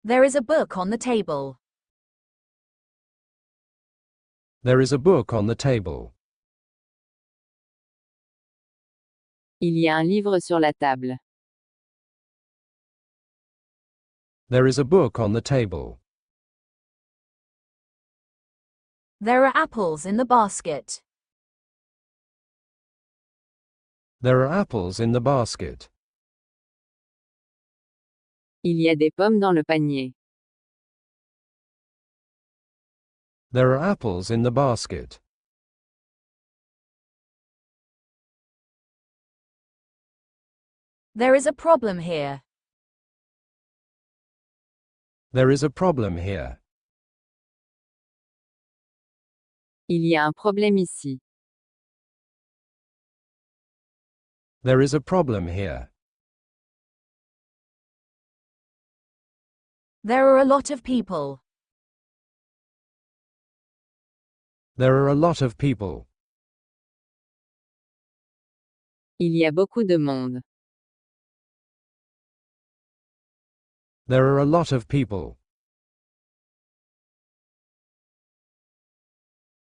There is a book on the table. There is a book on the table. Il y a un livre sur la table. There is a book on the table. There are apples in the basket. There are apples in the basket. Il y a des pommes dans le panier. There are apples in the basket. There is a problem here. There is a problem here. Il y a un problème ici. There is a problem here. There are a lot of people. There are a lot of people. Il y a beaucoup de monde. There are a lot of people.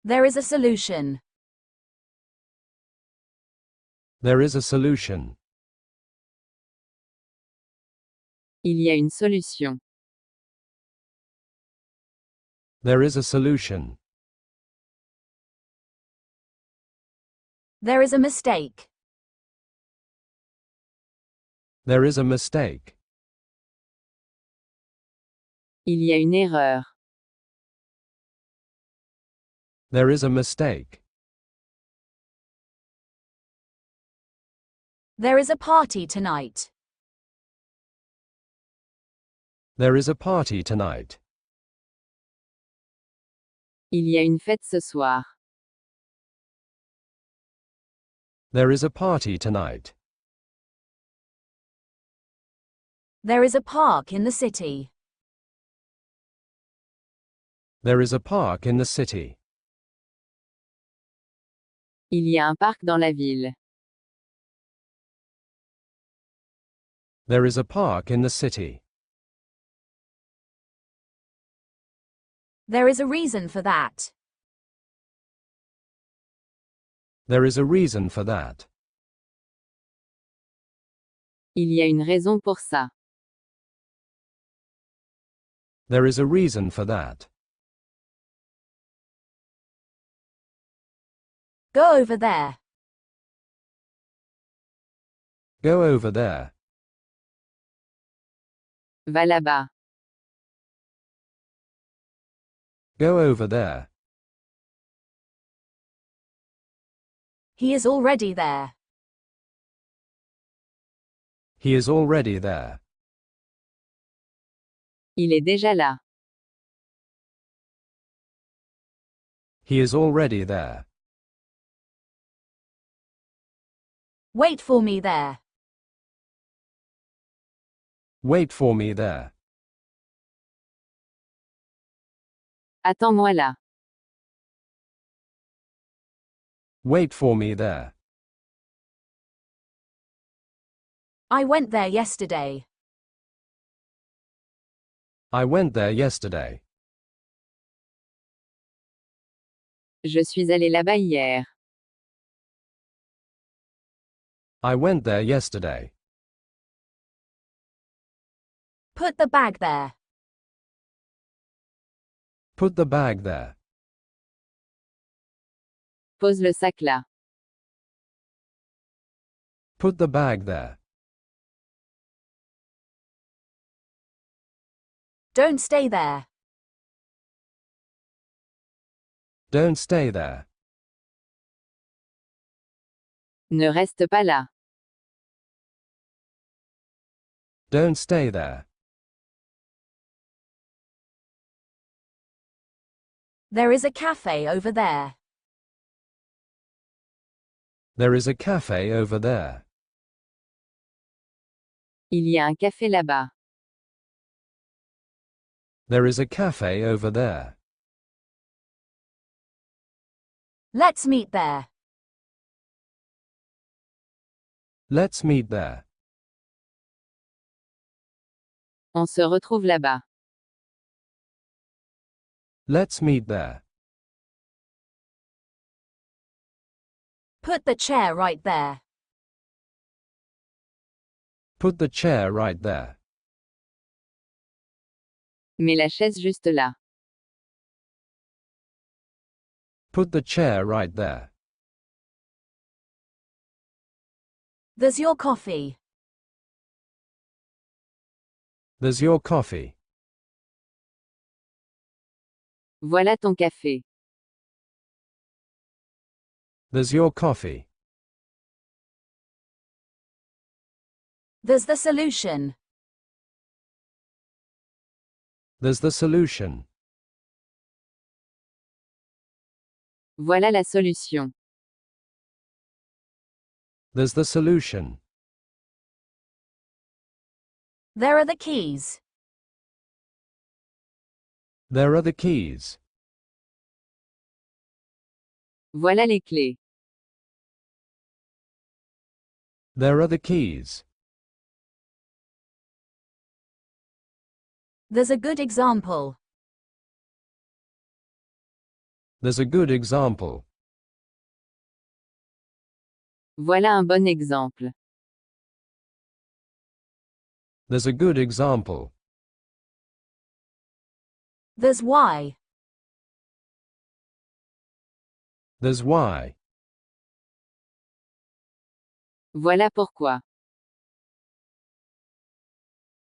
There is a solution. There is a solution. Il y a une solution. There is a solution. There is a mistake. There is a mistake. Il y a une erreur. There is a mistake. There is a party tonight. There is a party tonight. Il y a une fête ce soir. There is a party tonight. There is a park in the city. There is a park in the city. Il y a un parc dans la ville. There is a park in the city. There is a reason for that. There is a reason for that. Il y a une raison pour ça. There is a reason for that. Go over there. Go over there. Va là-bas. Go over there. He is already there. He is already there. Il est déjà là. He is already there. Wait for me there. Wait for me there. Attends-moi là. Wait for me there. I went there yesterday. I went there yesterday. Je suis allé là-bas hier. I went there yesterday. Put the bag there. Put the bag there. Pose le sac là. Put the bag there. Don't stay there. Don't stay there. Ne reste pas là. Don't stay there. There is a cafe over there. There is a cafe over there. Il y a un café là-bas. There is a cafe over there. Let's meet there. Let's meet there. On se retrouve là-bas. Let's meet there. Put the chair right there. Put the chair right there. Mets la chaise juste là. Put the chair right there. There's your coffee. There's your coffee. Voilà ton café. There's your coffee. There's the solution. There's the solution. Voilà la solution. There's the solution. There are the keys. There are the keys. Voilà les clés. There are the keys. There's a good example. There's a good example. Voilà un bon exemple. There's a good example. There's why. There's why. Voilà pourquoi.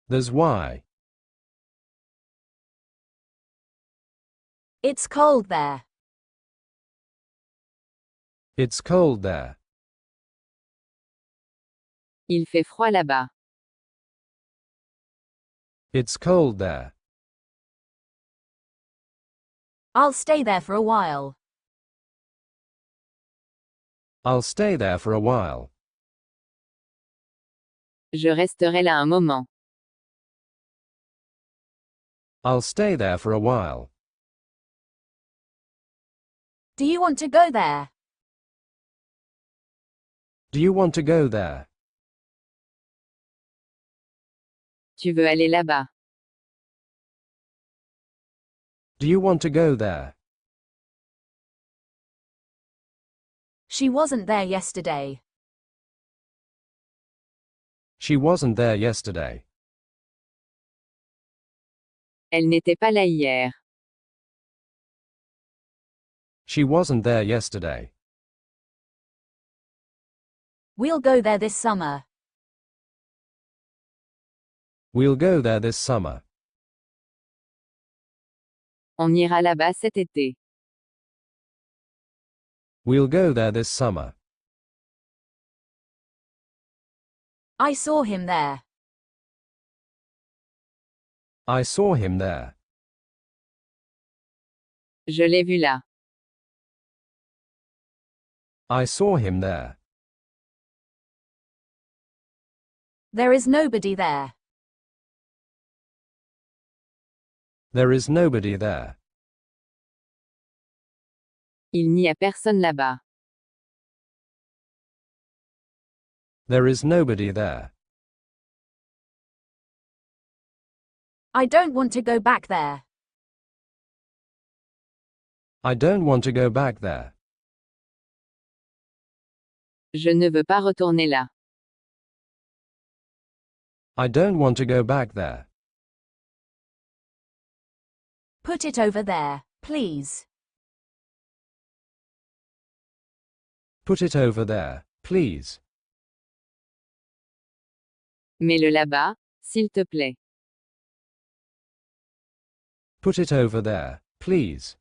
There's why. It's cold there. It's cold there. Il fait froid là-bas. It's cold there. I'll stay there for a while. I'll stay there for a while. Je resterai là un moment. I'll stay there for a while. Do you want to go there? Do you want to go there? Tu veux aller là-bas. Do you want to go there? She wasn't there yesterday. She wasn't there yesterday. Elle n'était pas là hier. She wasn't there yesterday. We'll go there this summer. We'll go there this summer. On ira là-bas cet été. We'll go there this summer. I saw him there. I saw him there. Je l'ai vu là. I saw him there. There is nobody there. There is nobody there. Il n'y a personne là-bas. There is nobody there. I don't want to go back there. I don't want to go back there. Je ne veux pas retourner là. I don't want to go back there. Put it over there, please. Put it over there, please. Mets-le là-bas, s'il te plaît. Put it over there, please.